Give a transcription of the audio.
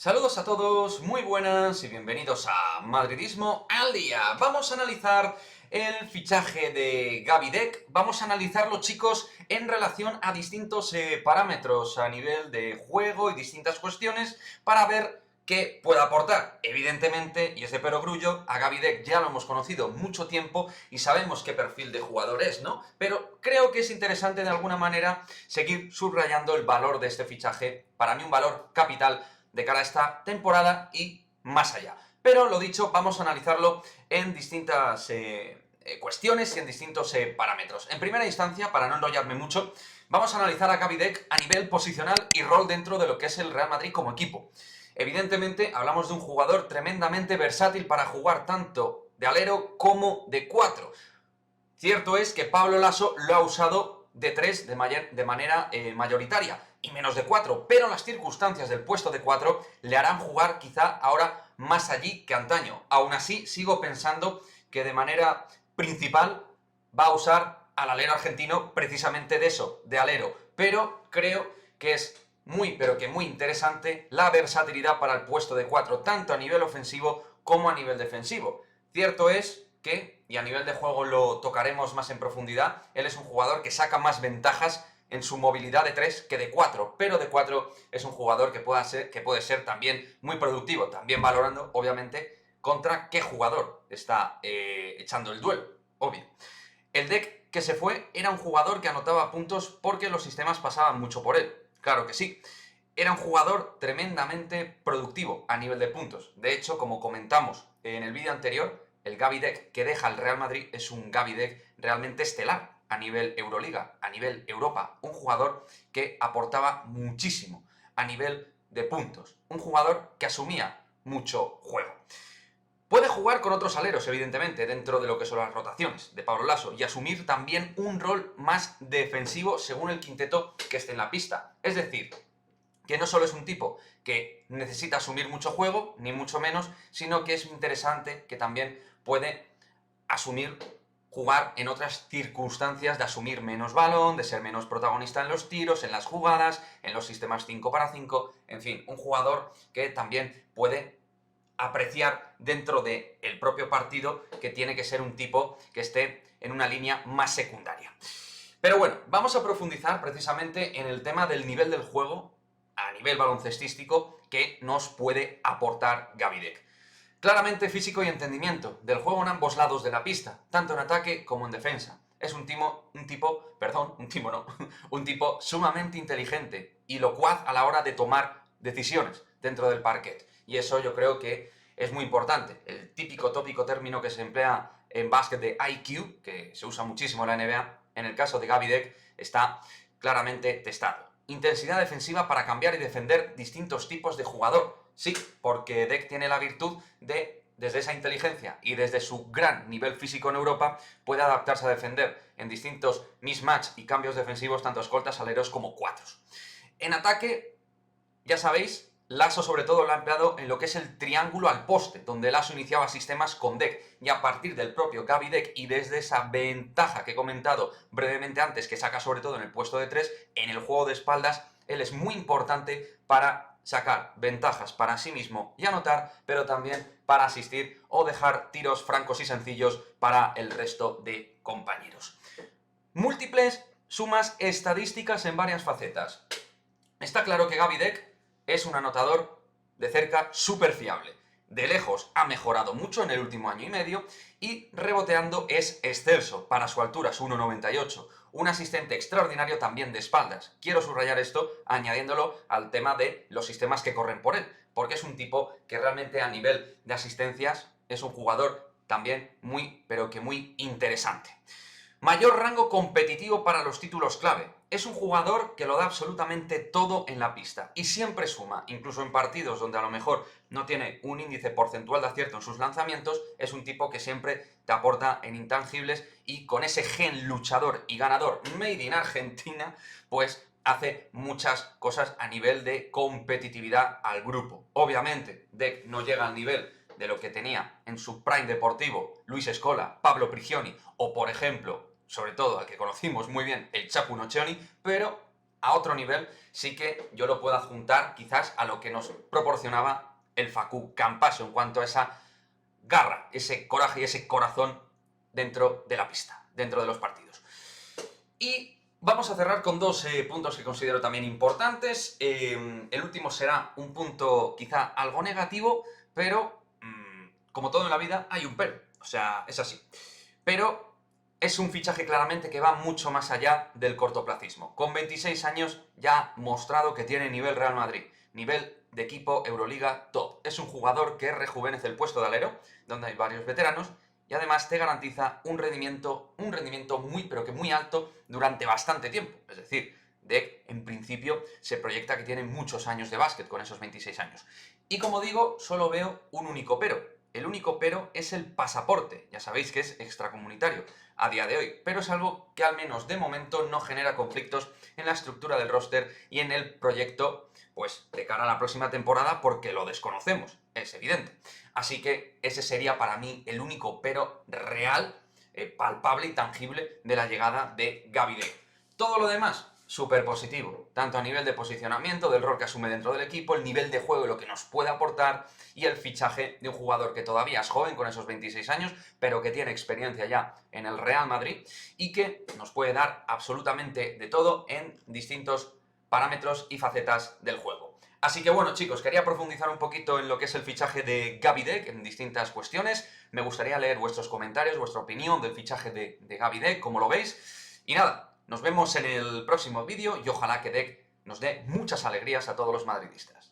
Saludos a todos, muy buenas y bienvenidos a Madridismo al Día. Vamos a analizar el fichaje de Gavi Deck. Vamos a analizarlo, chicos, en relación a distintos parámetros a nivel de juego y distintas cuestiones para ver qué puede aportar. Evidentemente, y es de perogrullo, a Gavi Deck ya lo hemos conocido mucho tiempo y sabemos qué perfil de jugador es, ¿no? Pero creo que es interesante de alguna manera seguir subrayando el valor de este fichaje. Para mí un valor capital de cara a esta temporada y más allá. Pero lo dicho, vamos a analizarlo en distintas cuestiones y en distintos parámetros. En primera instancia, para no enrollarme mucho, vamos a analizar a Gavi Deck a nivel posicional y rol dentro de lo que es el Real Madrid como equipo. Evidentemente, hablamos de un jugador tremendamente versátil para jugar tanto de alero como de 4. Cierto es que Pablo Laso lo ha usado de 3 de manera mayoritaria y menos de 4, pero las circunstancias del puesto de 4 le harán jugar quizá ahora más allí que antaño. Aún así, sigo pensando que de manera principal va a usar al alero argentino precisamente de eso, de alero, pero creo que es muy, pero que muy interesante la versatilidad para el puesto de 4, tanto a nivel ofensivo como a nivel defensivo. Cierto es que, y a nivel de juego lo tocaremos más en profundidad, él es un jugador que saca más ventajas en su movilidad de 3 que de 4, pero de 4 es un jugador que puede ser también muy productivo, también valorando, obviamente, contra qué jugador está echando el duelo, obvio. El deck que se fue era un jugador que anotaba puntos porque los sistemas pasaban mucho por él, claro que sí. Era un jugador tremendamente productivo a nivel de puntos. De hecho, como comentamos en el vídeo anterior, el Gavi Deck que deja el Real Madrid es un Gavi Deck realmente estelar a nivel Euroliga, a nivel Europa. Un jugador que aportaba muchísimo a nivel de puntos. Un jugador que asumía mucho juego. Puede jugar con otros aleros, evidentemente, dentro de lo que son las rotaciones de Pablo Laso y asumir también un rol más defensivo según el quinteto que esté en la pista. Es decir, que no solo es un tipo que necesita asumir mucho juego, ni mucho menos, sino que es interesante que también puede asumir, jugar en otras circunstancias de asumir menos balón, de ser menos protagonista en los tiros, en las jugadas, en los sistemas 5 para 5, en fin, un jugador que también puede apreciar dentro del propio partido que tiene que ser un tipo que esté en una línea más secundaria. Pero bueno, vamos a profundizar precisamente en el tema del nivel del juego a nivel baloncestístico que nos puede aportar Gavi Deck. Claramente físico y entendimiento del juego en ambos lados de la pista, tanto en ataque como en defensa. Es un tipo sumamente inteligente y locuaz a la hora de tomar decisiones dentro del parquet. Y eso yo creo que es muy importante. El típico tópico término que se emplea en básquet de IQ, que se usa muchísimo en la NBA, en el caso de Gavi Deck está claramente testado. Intensidad defensiva para cambiar y defender distintos tipos de jugador. Sí, porque Deck tiene la virtud de, desde esa inteligencia y desde su gran nivel físico en Europa, puede adaptarse a defender en distintos mismatch y cambios defensivos, tanto escoltas, aleros como cuatros. En ataque, ya sabéis, Laso sobre todo lo ha empleado en lo que es el triángulo al poste, donde Laso iniciaba sistemas con Deck, y a partir del propio Gavi Deck y desde esa ventaja que he comentado brevemente antes, que saca sobre todo en el puesto de 3, en el juego de espaldas, él es muy importante para sacar ventajas para sí mismo y anotar, pero también para asistir o dejar tiros francos y sencillos para el resto de compañeros. Múltiples sumas estadísticas en varias facetas. Está claro que Gavi Deck es un anotador de cerca súper fiable. De lejos ha mejorado mucho en el último año y medio y reboteando es excelso para su altura, su 1,98. Un asistente extraordinario también de espaldas. Quiero subrayar esto añadiéndolo al tema de los sistemas que corren por él, porque es un tipo que realmente a nivel de asistencias es un jugador también muy, pero que muy interesante. Mayor rango competitivo para los títulos clave. Es un jugador que lo da absolutamente todo en la pista y siempre suma, incluso en partidos donde a lo mejor no tiene un índice porcentual de acierto en sus lanzamientos, es un tipo que siempre te aporta en intangibles y con ese gen luchador y ganador made in Argentina, pues hace muchas cosas a nivel de competitividad al grupo. Obviamente, Deck no llega al nivel de lo que tenía en su prime deportivo Luis Scola, Pablo Prigioni o, por ejemplo, sobre todo al que conocimos muy bien, el Chapu Nocioni, pero a otro nivel, sí que yo lo puedo adjuntar quizás a lo que nos proporcionaba el Facu Campaso en cuanto a esa garra, ese coraje y ese corazón dentro de la pista, dentro de los partidos. Y vamos a cerrar con dos puntos que considero también importantes. El último será un punto quizá algo negativo, pero como todo en la vida hay un pero. O sea, es así. Pero es un fichaje claramente que va mucho más allá del cortoplacismo. Con 26 años ya ha mostrado que tiene nivel Real Madrid, nivel de equipo Euroliga top. Es un jugador que rejuvenece el puesto de alero, donde hay varios veteranos, y además te garantiza un rendimiento muy pero que muy alto durante bastante tiempo. Es decir, Dec en principio se proyecta que tiene muchos años de básquet con esos 26 años. Y como digo, solo veo un único pero. El único pero es el pasaporte. Ya sabéis que es extracomunitario a día de hoy, pero es algo que al menos de momento no genera conflictos en la estructura del roster y en el proyecto, pues de cara a la próxima temporada, porque lo desconocemos, es evidente. Así que ese sería para mí el único pero real, palpable y tangible de la llegada de Gaby Deck. Todo lo demás, súper positivo, tanto a nivel de posicionamiento, del rol que asume dentro del equipo, el nivel de juego, lo que nos puede aportar y el fichaje de un jugador que todavía es joven con esos 26 años, pero que tiene experiencia ya en el Real Madrid y que nos puede dar absolutamente de todo en distintos parámetros y facetas del juego. Así que bueno, chicos, quería profundizar un poquito en lo que es el fichaje de Gaby Deck en distintas cuestiones. Me gustaría leer vuestros comentarios, vuestra opinión del fichaje de Gaby Deck, como lo veis. Y nada, nos vemos en el próximo vídeo y ojalá que Deck nos dé muchas alegrías a todos los madridistas.